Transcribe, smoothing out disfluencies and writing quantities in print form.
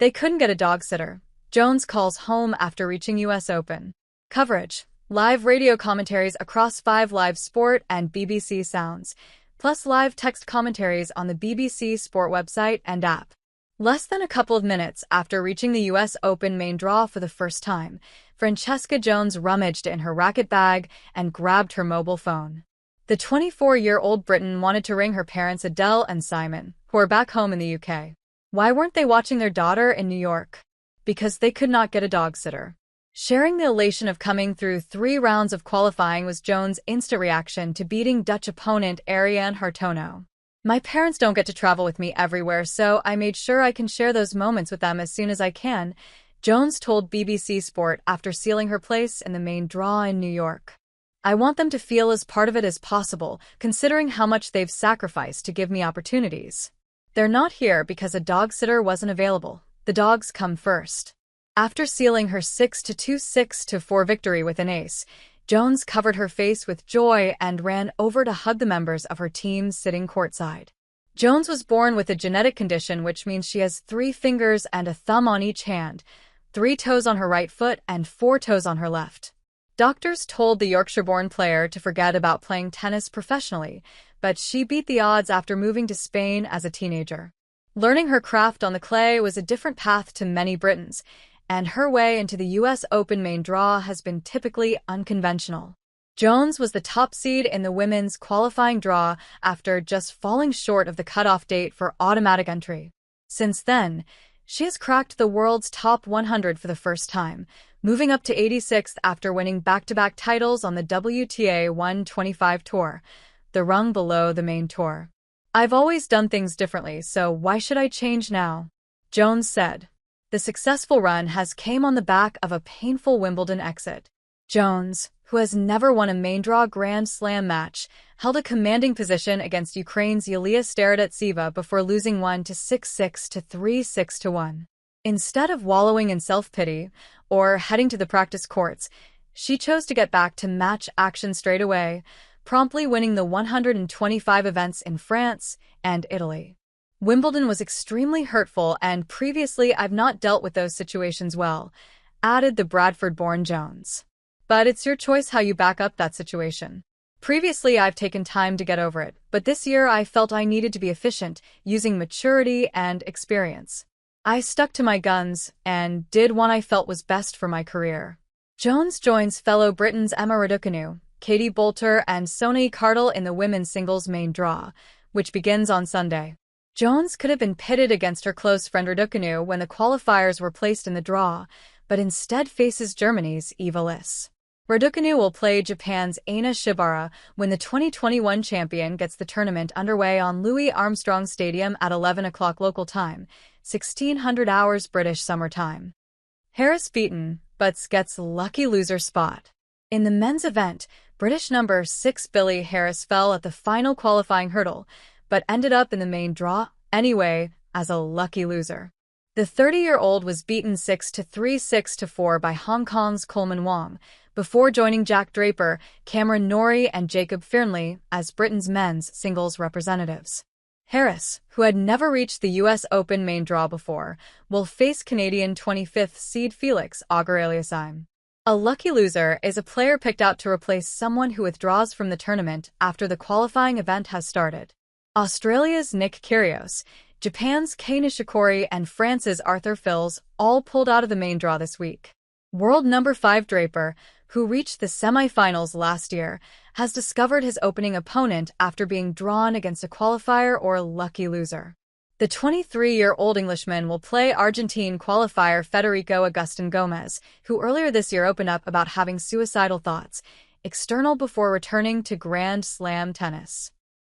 They couldn't get a dog sitter. Jones calls home after reaching US Open. Coverage. Live radio commentaries across 5 Live Sport and BBC Sounds, plus live text commentaries on the BBC Sport website and app. Less than a couple of minutes after reaching the US Open main draw for the first time, Francesca Jones rummaged in her racket bag and grabbed her mobile phone. The 24-year-old Briton wanted to ring her parents Adele and Simon, who are back home in the UK. Why weren't they watching their daughter in New York? Because they could not get a dog sitter. Sharing the elation of coming through 3 rounds of qualifying was Jones' instant reaction to beating Dutch opponent Ariane Hartono. My parents don't get to travel with me everywhere, so I made sure I can share those moments with them as soon as I can, Jones told BBC Sport after sealing her place in the main draw in New York. I want them to feel as part of it as possible, considering how much they've sacrificed to give me opportunities. They're not here because a dog sitter wasn't available. The dogs come first. After sealing her 6-2, 6-4 victory with an ace, Jones covered her face with joy and ran over to hug the members of her team sitting courtside. Jones was born with a genetic condition which means she has 3 fingers and a thumb on each hand, 3 toes on her right foot and 4 toes on her left. Doctors told the Yorkshire-born player to forget about playing tennis professionally, but she beat the odds after moving to Spain as a teenager. Learning her craft on the clay was a different path to many Britons, and her way into the US Open main draw has been typically unconventional. Jones was the top seed in the women's qualifying draw after just falling short of the cutoff date for automatic entry. Since then, she has cracked the world's top 100 for the first time, moving up to 86th after winning back-to-back titles on the WTA 125 tour, the rung below the main tour. I've always done things differently, so why should I change now? Jones said. The successful run has come on the back of a painful Wimbledon exit. Jones, who has never won a main draw Grand Slam match, held a commanding position against Ukraine's Yulia Starodetseva before losing 1-6, 6-3, 6-1. Instead of wallowing in self-pity or heading to the practice courts, she chose to get back to match action straight away, promptly winning the 125 events in France and Italy. Wimbledon was extremely hurtful, and previously I've not dealt with those situations well, added the Bradford-born Jones. But it's your choice how you back up that situation. Previously I've taken time to get over it, but this year I felt I needed to be efficient, using maturity and experience. I stuck to my guns and did what I felt was best for my career. Jones joins fellow Britons Emma Raducanu, Katie Boulter and Sona Cardle in the women's singles main draw, which begins on Sunday. Jones could have been pitted against her close friend Raducanu when the qualifiers were placed in the draw, but instead faces Germany's Eva Liss. Raducanu will play Japan's Aina Shibara when the 2021 champion gets the tournament underway on Louis Armstrong Stadium at 11 o'clock local time, 1600 hours British summer time. Harris beaten, but gets lucky loser spot. In the men's event, British number 6 Billy Harris fell at the final qualifying hurdle, but ended up in the main draw anyway as a lucky loser. The 30-year-old was beaten 6-3, 6-4 by Hong Kong's Coleman Wong, before joining Jack Draper, Cameron Norrie and Jacob Fearnley as Britain's men's singles representatives. Harris, who had never reached the US Open main draw before, will face Canadian 25th seed Felix Auger-Aliassime. A lucky loser is a player picked out to replace someone who withdraws from the tournament after the qualifying event has started. Australia's Nick Kyrgios, Japan's Kei Nishikori and France's Arthur Fils all pulled out of the main draw this week. World number 5 Draper, who reached the semi-finals last year, has discovered his opening opponent after being drawn against a qualifier or lucky loser. The 23-year-old Englishman will play Argentine qualifier Federico Agustin Gomez, who earlier this year opened up about having suicidal thoughts, external before returning to Grand Slam tennis.